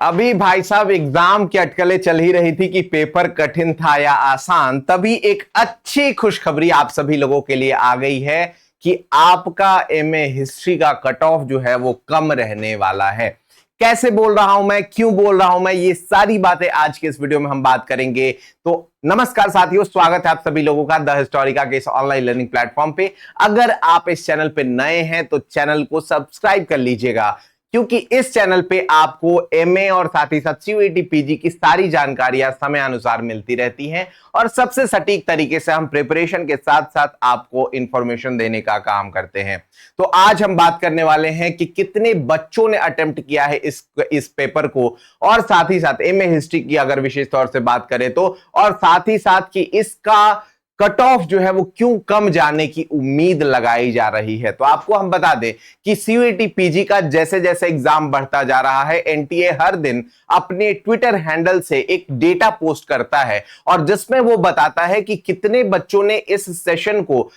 अभी भाई साहब एग्जाम की अटकलें चल ही रही थी कि पेपर कठिन था या आसान, तभी एक अच्छी खुशखबरी आप सभी लोगों के लिए आ गई है कि आपका एमए हिस्ट्री का कट ऑफ जो है वो कम रहने वाला है। कैसे बोल रहा हूं मैं, क्यों बोल रहा हूं मैं, ये सारी बातें आज के इस वीडियो में हम बात करेंगे। तो नमस्कार साथियों, स्वागत है आप सभी लोगों का द हिस्टोरिका के इस ऑनलाइन लर्निंग प्लेटफॉर्म पे। अगर आप इस चैनल पे नए हैं तो चैनल को सब्सक्राइब कर लीजिएगा, क्योंकि इस चैनल पे आपको एमए और साथ ही साथ सीयूईटी पीजी की सारी जानकारियां समय अनुसार मिलती रहती हैं और सबसे सटीक तरीके से हम प्रिपरेशन के साथ साथ आपको इंफॉर्मेशन देने का काम करते हैं। तो आज हम बात करने वाले हैं कि कितने बच्चों ने अटेम्प्ट किया है इस पेपर को, और साथ ही साथ एमए हिस्ट्री की अगर विशेष तौर से बात करें तो, और साथ ही साथ कि इसका कट ऑफ जो है वो क्यों कम जाने की उम्मीद लगाई जा रही है। तो आपको हम बता दें कि सीयूईटी पीजी का जैसे जैसे एग्जाम बढ़ता जा रहा है, एनटीए हर दिन अपने ट्विटर हैंडल से एक डेटा पोस्ट करता है और जिसमें वो बताता है कि कितने बच्चों ने इस सेशन को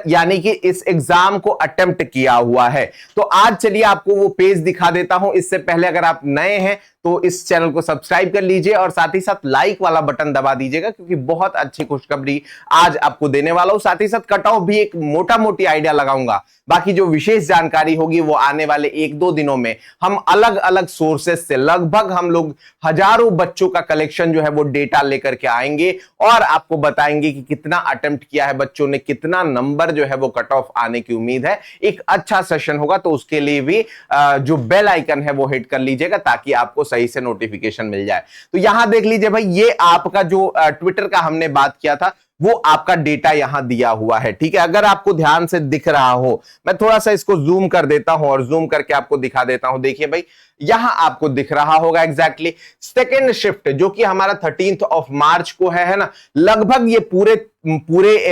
यानी कि इस एग्जाम को अटेम्प्ट किया हुआ है। तो आज चलिए आपको वो पेज दिखा देता हूं। इससे पहले अगर आप नए हैं तो इस चैनल को सब्सक्राइब कर लीजिए और साथ ही साथ लाइक वाला बटन दबा दीजिएगा, क्योंकि बहुत अच्छी खुशखबरी आज आपको देने वाला हूं। साथ ही साथ कट ऑफ भी एक मोटा मोटी आइडिया लगाऊंगा, बाकी जो विशेष जानकारी होगी वो आने वाले एक दो दिनों में हम अलग अलग सोर्सेस से लगभग हम लोग हजारों बच्चों का कलेक्शन जो है वो डेटा लेकर के आएंगे और आपको बताएंगे कि कितना अटेम्प्ट किया है बच्चों ने, कितना नंबर जो है वो कट ऑफ आने की उम्मीद है। एक अच्छा सेशन होगा, तो उसके लिए भी जो बेल आइकन है वो हिट कर लीजिएगा ताकि आपको सही से नोटिफिकेशन मिल जाए। तो यहां देख लीजिए भाई, ये आपका जो ट्विटर का हमने बात किया था वो आपका डेटा यहां दिया हुआ है। ठीक है, अगर आपको ध्यान से दिख रहा हो, मैं थोड़ा सा इसको जूम कर देता हूं और जूम करके आपको दिखा देता हूं। देखिए भाई, यहां आपको दिख रहा होगा एग्जैक्टली सेकेंड शिफ्ट जो कि हमारा 13 मार्च को है ना। लगभग ये पूरे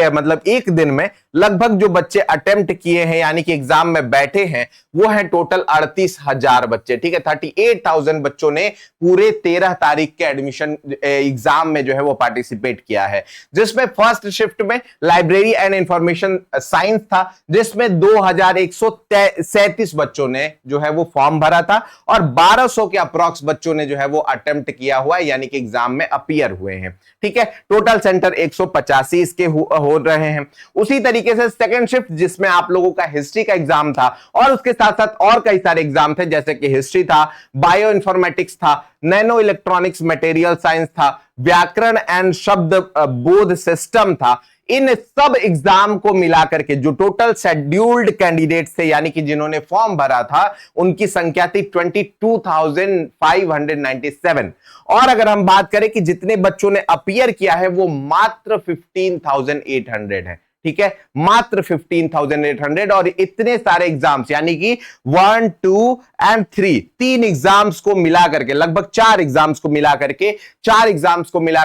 मतलब एक दिन में लगभग जो बच्चे अटेम्प्ट किए हैं यानी कि एग्जाम में बैठे हैं वो है टोटल 38,000 बच्चे। ठीक है, 38,000 बच्चों ने पूरे 13 तारीख के एडमिशन एग्जाम में जो है वो पार्टिसिपेट किया है, जिसमें फर्स्ट शिफ्ट में लाइब्रेरी एंड इंफॉर्मेशन साइंस था, जिसमें 2,137 बच्चों ने जो है वो फॉर्म भरा था और 1200 के अप्रॉक्स बच्चों ने जो है वो अटेम्प्ट किया हुआ है यानी कि एग्जाम में अपीयर हुए हैं। ठीक है, टोटल सेंटर 185 इसके हो रहे हैं। उसी तरीके से सेकंड शिफ्ट जिसमें आप लोगों का हिस्ट्री का एग्जाम था और उसके साथ साथ और कई सारे एग्जाम थे, जैसे कि हिस्ट्री था, बायो इंफॉर्मेटिक्स था, नैनो इलेक्ट्रॉनिक्स मटेरियल साइंस था, व्याकरण एंड शब्द बोध सिस्टम था। इन सब एग्जाम को मिलाकर के जो टोटल शेड्यूल्ड कैंडिडेट्स थे यानी कि जिन्होंने फॉर्म भरा था उनकी संख्या थी 22,597। और अगर हम बात करें कि जितने बच्चों ने अपीयर किया है वो मात्र 15,800 है। ठीक है, मात्र 15,800। और इतने सारे एग्जाम्स यानी कि 1, 2 एंड 3 तीन एग्जाम्स को मिला करके लगभग 4 एग्जाम्स को मिला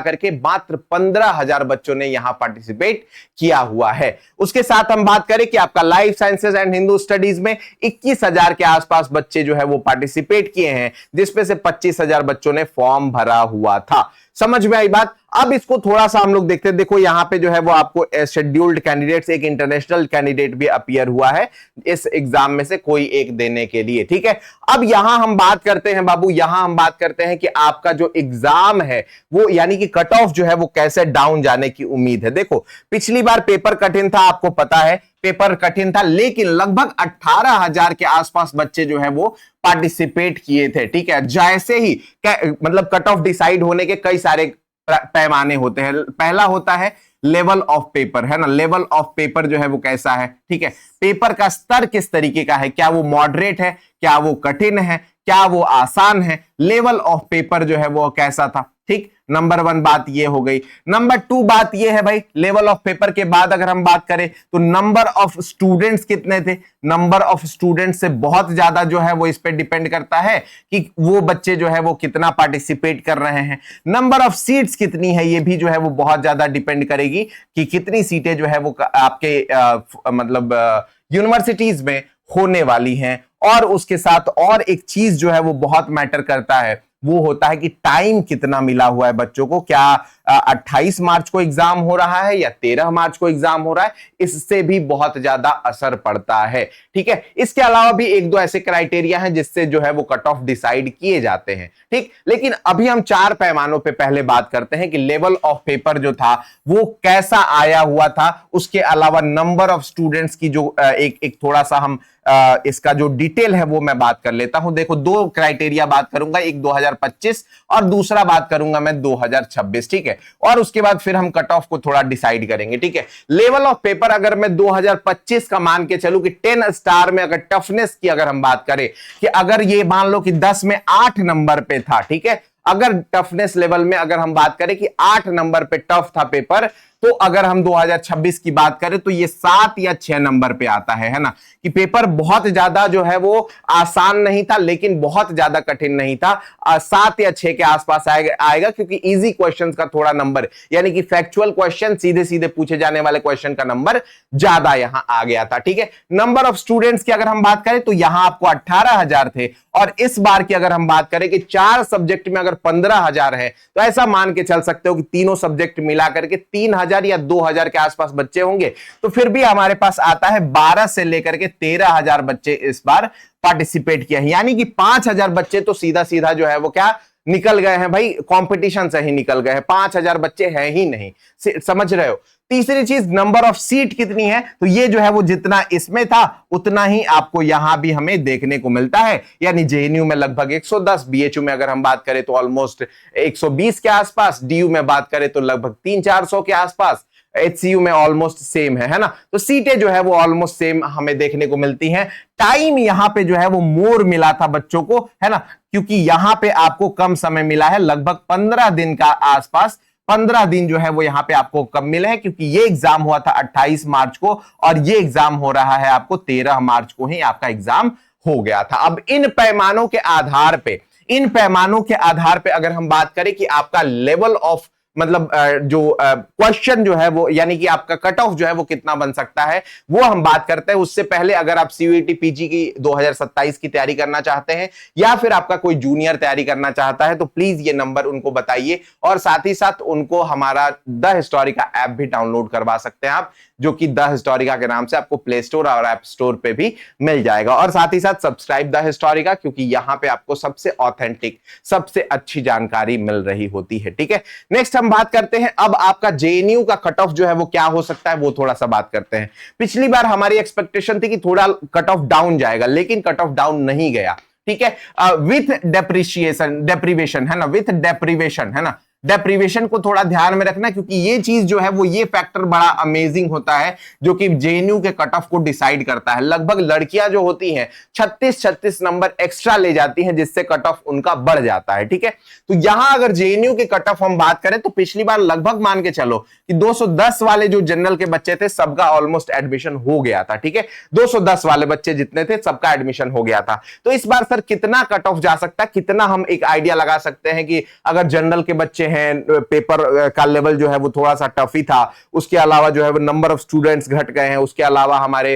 करके मात्र 15,000 बच्चों ने यहां पार्टिसिपेट किया हुआ है। उसके साथ हम बात करें कि आपका life sciences and Hindu studies में 21,000 के आसपास बच्चे जो है वो पार्टिसिपेट किए हैं, जिसमें से 25,000 बच्चों ने फॉर्म भरा हुआ था। समझ में आई बात? अब इसको थोड़ा सा हम लोग देखते हैं। देखो यहां पे जो है वो आपको शेड्यूल्ड कैंडिडेट्स, एक इंटरनेशनल कैंडिडेट भी अपीयर हुआ है इस एग्जाम में से कोई एक देने के लिए। ठीक है, अब यहां हम बात करते हैं बाबू, यहां हम बात करते हैं कि आपका जो एग्जाम है वो यानी कि कट ऑफ जो है वो कैसे डाउन जाने की उम्मीद है। देखो, पिछली बार पेपर कठिन था, आपको पता है पेपर कठिन था, लेकिन लगभग 18,000 के आसपास बच्चे जो है वो पार्टिसिपेट किए थे। ठीक है, जैसे ही मतलब कट ऑफ डिसाइड होने के कई सारे पैमाने होते हैं। पहला होता है लेवल ऑफ पेपर, है ना। लेवल ऑफ पेपर जो है वो कैसा है, ठीक है, पेपर का स्तर किस तरीके का है, क्या वो मॉडरेट है, क्या वो कठिन है, क्या वो आसान है, लेवल ऑफ पेपर जो है वो कैसा था। ठीक, नंबर 1 बात ये हो गई। नंबर 2 बात ये है भाई, लेवल ऑफ पेपर के बाद अगर हम बात करें तो नंबर ऑफ स्टूडेंट्स कितने थे। नंबर ऑफ स्टूडेंट्स से बहुत ज्यादा जो है वो इस पे डिपेंड करता है कि वो बच्चे जो है वो कितना पार्टिसिपेट कर रहे हैं। नंबर ऑफ सीट्स कितनी है, ये भी जो है वो बहुत ज्यादा डिपेंड करेगी कि कितनी सीटें जो है वो आपके मतलब यूनिवर्सिटीज में होने वाली हैं। और उसके साथ और एक चीज जो है वो बहुत मैटर करता है, वो होता है कि टाइम कितना मिला हुआ है बच्चों को, क्या 28 मार्च को एग्जाम हो रहा है या 13 मार्च को एग्जाम हो रहा है, इससे भी बहुत ज्यादा असर पड़ता है। ठीक है, इसके अलावा भी एक दो ऐसे क्राइटेरिया हैं जिससे जो है वो कट ऑफ डिसाइड किए जाते हैं। ठीक, लेकिन अभी हम 4 पैमानों पे पहले बात करते हैं कि लेवल ऑफ पेपर जो था वो कैसा आया हुआ था, उसके अलावा नंबर ऑफ स्टूडेंट्स की जो एक थोड़ा सा हम इसका जो डिटेल है वो मैं बात कर लेता हूं। देखो, 2 क्राइटेरिया बात करूंगा, एक 2025 और दूसरा बात करूंगा मैं 2026। ठीक है, और उसके बाद फिर हम कट ऑफ को थोड़ा डिसाइड करेंगे। ठीक है, लेवल ऑफ पेपर अगर मैं 2025 का मान के चलूं कि 10 स्टार में अगर टफनेस की अगर हम बात करें कि अगर ये मान लो कि 10 में 8 नंबर पे था, ठीक है, अगर टफनेस लेवल में अगर हम बात करें कि 8 नंबर पे टफ था पेपर, तो अगर हम 2026 की बात करें तो ये 7 या 6 नंबर पे आता है ना, कि पेपर बहुत ज्यादा जो है वो आसान नहीं था लेकिन बहुत ज्यादा कठिन नहीं था। 7 या 6 के आसपास आएगा क्योंकि इजी क्वेश्चंस का थोड़ा नंबर, यानी कि फैक्चुअल क्वेश्चन, सीधे सीधे पूछे जाने वाले क्वेश्चन का नंबर ज्यादा यहां आ गया था। ठीक है, नंबर ऑफ स्टूडेंट्स की अगर हम बात करें तो यहां आपको 18,000 थे, और इस बार की अगर हम बात करें कि 4 सब्जेक्ट में अगर 15,000 है, तो ऐसा मान के चल सकते हो कि तीनों सब्जेक्ट मिलाकर के 3,000 या 2,000 के आसपास बच्चे होंगे। तो फिर भी हमारे पास आता है 12 से लेकर के 13,000 बच्चे इस बार पार्टिसिपेट किए हैं, यानी कि 5,000 बच्चे तो सीधा सीधा जो है वो क्या निकल गए हैं भाई, कंपटीशन से ही निकल गए हैं। 5,000 बच्चे हैं ही नहीं, समझ रहे हो। तीसरी चीज, नंबर ऑफ सीट कितनी है, तो ये जो है वो जितना इसमें था उतना ही आपको यहां भी हमें देखने को मिलता है, यानी जेएनयू में लगभग 110, बीएचयू में अगर हम बात करें तो ऑलमोस्ट 120 के आसपास, डीयू में बात करें तो लगभग 300-400 के आसपास, एचसीयू में ऑलमोस्ट सेम है ना। तो सीटें जो है वो ऑलमोस्ट सेम हमें देखने को मिलती हैं। टाइम यहां पे जो है वो मोर मिला था बच्चों को, है ना, क्योंकि यहां पे आपको कम समय मिला है, लगभग 15 दिन का आसपास, 15 दिन जो है वो यहां पे आपको कम मिले हैं, क्योंकि ये एग्जाम हुआ था 28 मार्च को और ये एग्जाम हो रहा है आपको 13 मार्च को ही आपका एग्जाम हो गया था। अब इन पैमानों के आधार पे अगर हम बात करें कि आपका लेवल ऑफ मतलब जो क्वेश्चन जो है वो, यानी कि आपका कट ऑफ जो है वो कितना बन सकता है, वो हम बात करते हैं। उससे पहले अगर आप सीयूईटी पीजी की 2027 की तैयारी करना चाहते हैं या फिर आपका कोई जूनियर तैयारी करना चाहता है, तो प्लीज ये नंबर उनको बताइए, और साथ ही साथ उनको हमारा द हिस्टोरिका ऐप भी डाउनलोड करवा सकते हैं आप, जो कि द हिस्टोरिका के नाम से आपको प्ले स्टोर और ऐप स्टोर पे भी मिल जाएगा। और साथ ही साथ सब्सक्राइब द हिस्टोरिका, क्योंकि यहां पे आपको सबसे ऑथेंटिक, सबसे अच्छी जानकारी मिल रही होती है। ठीक है, नेक्स्ट हम बात करते हैं अब आपका जेएनयू का कट ऑफ जो है वो क्या हो सकता है, वो थोड़ा सा बात करते हैं। पिछली बार हमारी एक्सपेक्टेशन थी कि थोड़ा कट ऑफ डाउन जाएगा, लेकिन कट ऑफ डाउन नहीं गया। ठीक है, विथ डेप्रीवेशन है ना, विथ डेप्रीवेशन है ना, डेप्रीवेशन को थोड़ा ध्यान में रखना, क्योंकि ये चीज जो है वो, ये फैक्टर बड़ा अमेजिंग होता है जो कि जेएनयू के कट ऑफ को डिसाइड करता है। लगभग लड़कियां जो होती हैं 36 नंबर एक्स्ट्रा ले जाती हैं, जिससे कट ऑफ उनका बढ़ जाता है। ठीक है, तो यहां अगर जेएनयू के कट ऑफ हम बात करें तो पिछली बार लगभग मान के चलो कि 210 वाले जो जनरल के बच्चे थे सबका ऑलमोस्ट एडमिशन हो गया था। ठीक है, 210 वाले बच्चे जितने थे सबका एडमिशन हो गया था। तो इस बार सर कितना कट ऑफ जा सकता है, कितना हम एक आइडिया लगा सकते हैं कि अगर जनरल के बच्चे हैं, पेपर का लेवल जो है वो थोड़ा सा टफ ही था, उसके अलावा जो है वो नंबर ऑफ स्टूडेंट्स घट गए हैं, उसके अलावा हमारे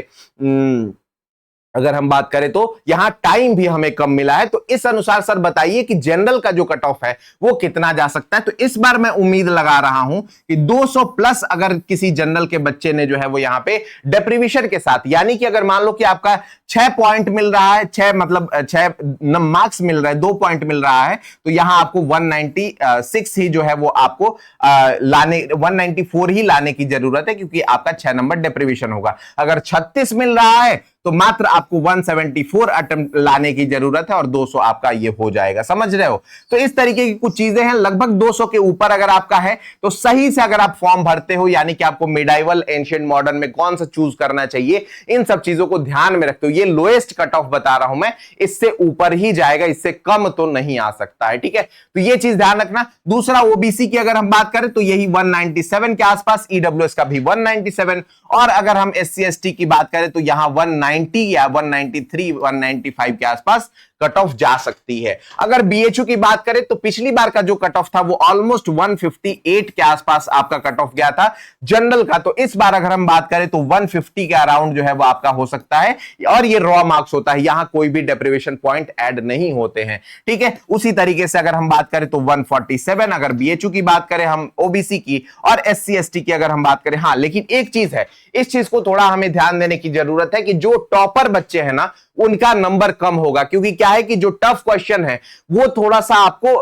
अगर हम बात करें तो यहां टाइम भी हमें कम मिला है, तो इस अनुसार सर बताइए कि जनरल का जो कट ऑफ है वो कितना जा सकता है। तो इस बार मैं उम्मीद लगा रहा हूं कि 200 प्लस अगर किसी जनरल के बच्चे ने जो है वो यहां पे डेप्रीवेशन के साथ, यानी कि अगर मान लो कि आपका 6 पॉइंट मिल रहा है, 6 मतलब 6 मार्क्स मिल रहा है, 2 पॉइंट मिल रहा है, तो यहां आपको 196 ही जो है वो आपको लाने 194 ही लाने की जरूरत है, क्योंकि आपका 6 नंबर डेप्रीवेशन होगा। अगर 36 मिल रहा है तो मात्र आपको 174 अटेम्प्ट लाने की जरूरत है और 200 आपका ये हो जाएगा, समझ रहे हो। तो इस तरीके की कुछ चीजें हैं। लगभग 200 के ऊपर अगर आपका है तो सही से अगर आप फॉर्म भरते हो, यानी कि आपको मिडाइवल, एंशिएंट, मॉडर्न में कौन सा चूज करना चाहिए, इन सब चीजों को ध्यान में रखते हो। ये लोएस्ट कट ऑफ बता रहा हूं मैं, इससे ऊपर ही जाएगा, इससे कम तो नहीं आ सकता है। ठीक है, तो ये चीज ध्यान रखना। दूसरा, ओबीसी की अगर हम बात करें तो यही 197 के आसपास, ईडब्ल्यूएस का भी 197, और अगर हम एससी एसटी की बात करें तो यहां 190 या 193, 195 के आसपास कट ऑफ जा सकती है। अगर बीएचयू की बात करें तो पिछली बार का जो कट ऑफ था वो ऑलमोस्ट 158 के आसपास आपका कट ऑफ गया था जनरल का, तो इस बार अगर हम बात करें तो 150 के अराउंड जो है वो आपका हो सकता है, और ये रॉ मार्क्स होता है, यहां कोई भी डेप्रिवेशन पॉइंट ऐड नहीं होते हैं, ठीक है। उसी तरीके से अगर हम बात करें तो 147, अगर बीएचयू की बात करें हम, ओबीसी की और एससी एसटी की अगर हम बात करें, हाँ लेकिन एक चीज है, इस चीज को थोड़ा हमें ध्यान देने की जरूरत है कि जो टॉपर बच्चे हैं ना उनका नंबर कम होगा, क्योंकि क्या है कि जो टफ क्वेश्चन है वो थोड़ा सा आपको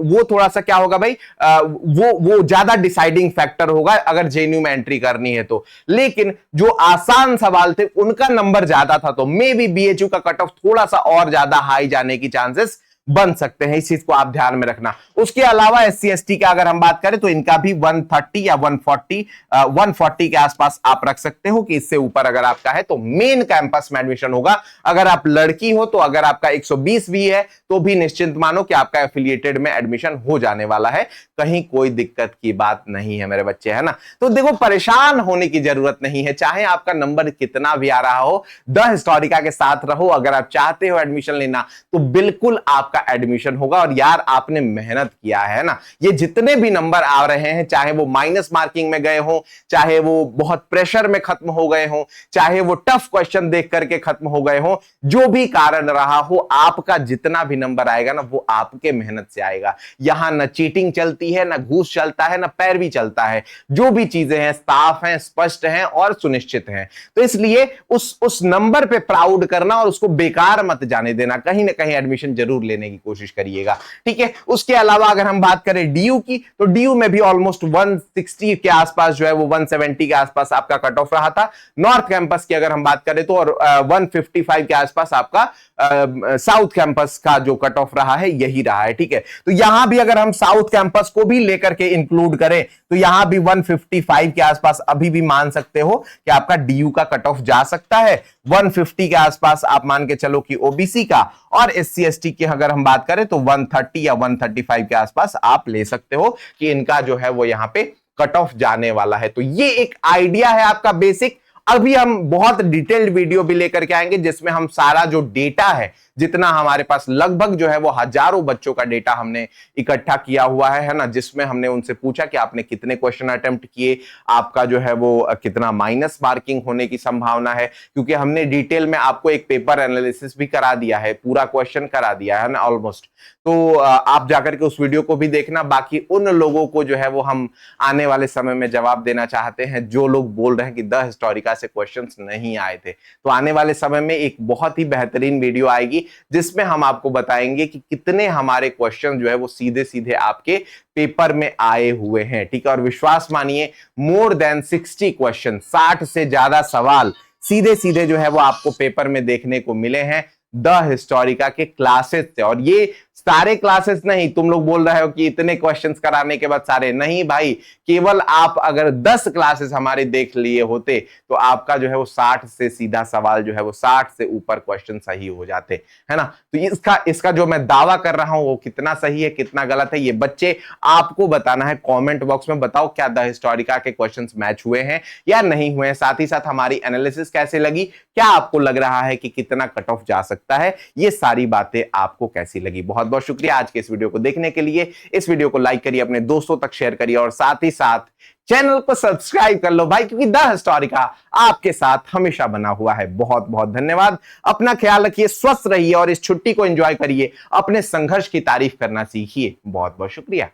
वो थोड़ा सा क्या होगा भाई, वो ज्यादा डिसाइडिंग फैक्टर होगा अगर जेएनयू में एंट्री करनी है तो। लेकिन जो आसान सवाल थे उनका नंबर ज्यादा था, तो मे बी बीएचयू का कट ऑफ थोड़ा सा और ज्यादा हाई जाने की चांसेस बन सकते हैं, इस चीज को आप ध्यान में रखना। उसके अलावा एससी एसटी का अगर हम बात करें तो इनका भी 130 या 140 के आसपास आप रख सकते हो कि इससे ऊपर अगर आपका है तो मेन कैंपस में एडमिशन होगा। अगर आप लड़की हो तो अगर आपका 120 भी है तो भी निश्चिंत मानो कि आपका एफिलिएटेड में एडमिशन हो जाने वाला है, कहीं कोई दिक्कत की बात नहीं है मेरे बच्चे, है ना। तो देखो परेशान होने की जरूरत नहीं है, चाहे आपका नंबर कितना भी आ रहा हो, द हिस्टोरिका के साथ रहो। अगर आप चाहते हो एडमिशन लेना तो बिल्कुल आपका एडमिशन होगा, और यार आपने मेहनत किया है ना। ये जितने भी नंबर आ रहे हैं, चाहे वो माइनस मार्किंग में गए हो, चाहे वो बहुत प्रेशर में खत्म हो गए हो, चाहे वो टफ क्वेश्चन देख करके खत्म हो गए हो, जो भी कारण रहा हो, आपका जितना भी नंबर आएगा ना वो आपके मेहनत से आएगा। यहां ना चीटिंग चलती है, ना घूस चलता है, ना पैरवी चलता है, जो भी चीजें हैं साफ हैं, स्पष्ट हैं और सुनिश्चित हैं। तो इसलिए उस नंबर पे प्राउड करना और उसको बेकार मत जाने देना, कहीं ना कहीं एडमिशन जरूर लेने की कोशिश करिएगा, ठीक है। उसके अलावा अगर हम बात करें डीयू की, तो डीयू में भी ऑलमोस्ट 160 के आसपास जो है वो 170 के आसपास आपका कट ऑफ रहा था। नॉर्थ कैंपस की अगर हम बात करें तो, और 155 के आसपास आपका साउथ कैंपस का जो कट ऑफ रहा है यही रहा है, ठीक है। तो यहां भी अगर हम साउथ कैंपस को भी लेकर के इंक्लूड करें तो यहां भी 155 के आसपास अभी भी मान सकते हो कि आपका डीयू का कट ऑफ जा सकता है। 150 के आसपास आप मान के चलो कि ओबीसी का, और एससी एसटी की अगर हम बात करें तो 130 या 135 के आसपास आप ले सकते हो कि इनका जो है वो यहां पे कट ऑफ जाने वाला है। तो ये एक आइडिया है आपका बेसिक। अभी हम बहुत डिटेल्ड वीडियो भी लेकर के आएंगे जिसमें हम सारा जो डेटा है, जितना हमारे पास लगभग जो है वो हजारों बच्चों का डेटा हमने इकट्ठा किया हुआ है ना, जिसमें हमने उनसे पूछा कि आपने कितने क्वेश्चन अटेम्प्ट किए, आपका जो है वो कितना माइनस मार्किंग होने की संभावना है, क्योंकि हमने डिटेल में आपको एक पेपर एनालिसिस भी करा दिया है, पूरा क्वेश्चन करा दिया है ना ऑलमोस्ट। तो आप जाकर के उस वीडियो को भी देखना। बाकी उन लोगों को जो है वो हम आने वाले समय में जवाब देना चाहते हैं जो लोग बोल रहे हैं कि द हिस्टोरिका से क्वेश्चंस नहीं आए थे, तो आने वाले समय में एक बहुत ही बेहतरीन वीडियो आएगी जिसमें हम आपको बताएंगे कि कितने हमारे क्वेश्चन जो है वो सीधे सीधे आपके पेपर में आए हुए हैं, ठीक है। और विश्वास मानिए मोर देन 60 क्वेश्चन, 60 से ज्यादा सवाल सीधे सीधे जो है वो आपको पेपर में देखने को मिले हैं द हिस्टोरिका के क्लासेस से। और ये सारे क्लासेस नहीं, तुम लोग बोल रहे हो कि इतने क्वेश्चंस कराने के बाद सारे नहीं भाई, केवल आप अगर 10 क्लासेस हमारे देख लिए होते तो आपका जो है वो 60 से सीधा सवाल जो है वो 60 से ऊपर क्वेश्चन सही हो जाते, है ना। तो इसका जो मैं दावा कर रहा हूं वो कितना सही है कितना गलत है ये बच्चे आपको बताना है। कमेंट बॉक्स में बताओ क्या द हिस्टोरिका के क्वेश्चंस मैच हुए हैं या नहीं हुए हैं, साथ ही साथ हमारी एनालिसिस कैसे लगी, क्या आपको लग रहा है कि कितना कट ऑफ जा सकता है, ये सारी बातें आपको कैसी लगी। बहुत बहुत शुक्रिया आज के इस वीडियो को देखने के लिए। इस वीडियो को लाइक करिए, अपने दोस्तों तक शेयर करिए और साथ ही साथ चैनल को सब्सक्राइब कर लो भाई, क्योंकि द हिस्टोरिका आपके साथ हमेशा बना हुआ है। बहुत बहुत धन्यवाद, अपना ख्याल रखिए, स्वस्थ रहिए और इस छुट्टी को एंजॉय करिए, अपने संघर्ष की तारीफ करना सीखिए। बहुत बहुत शुक्रिया।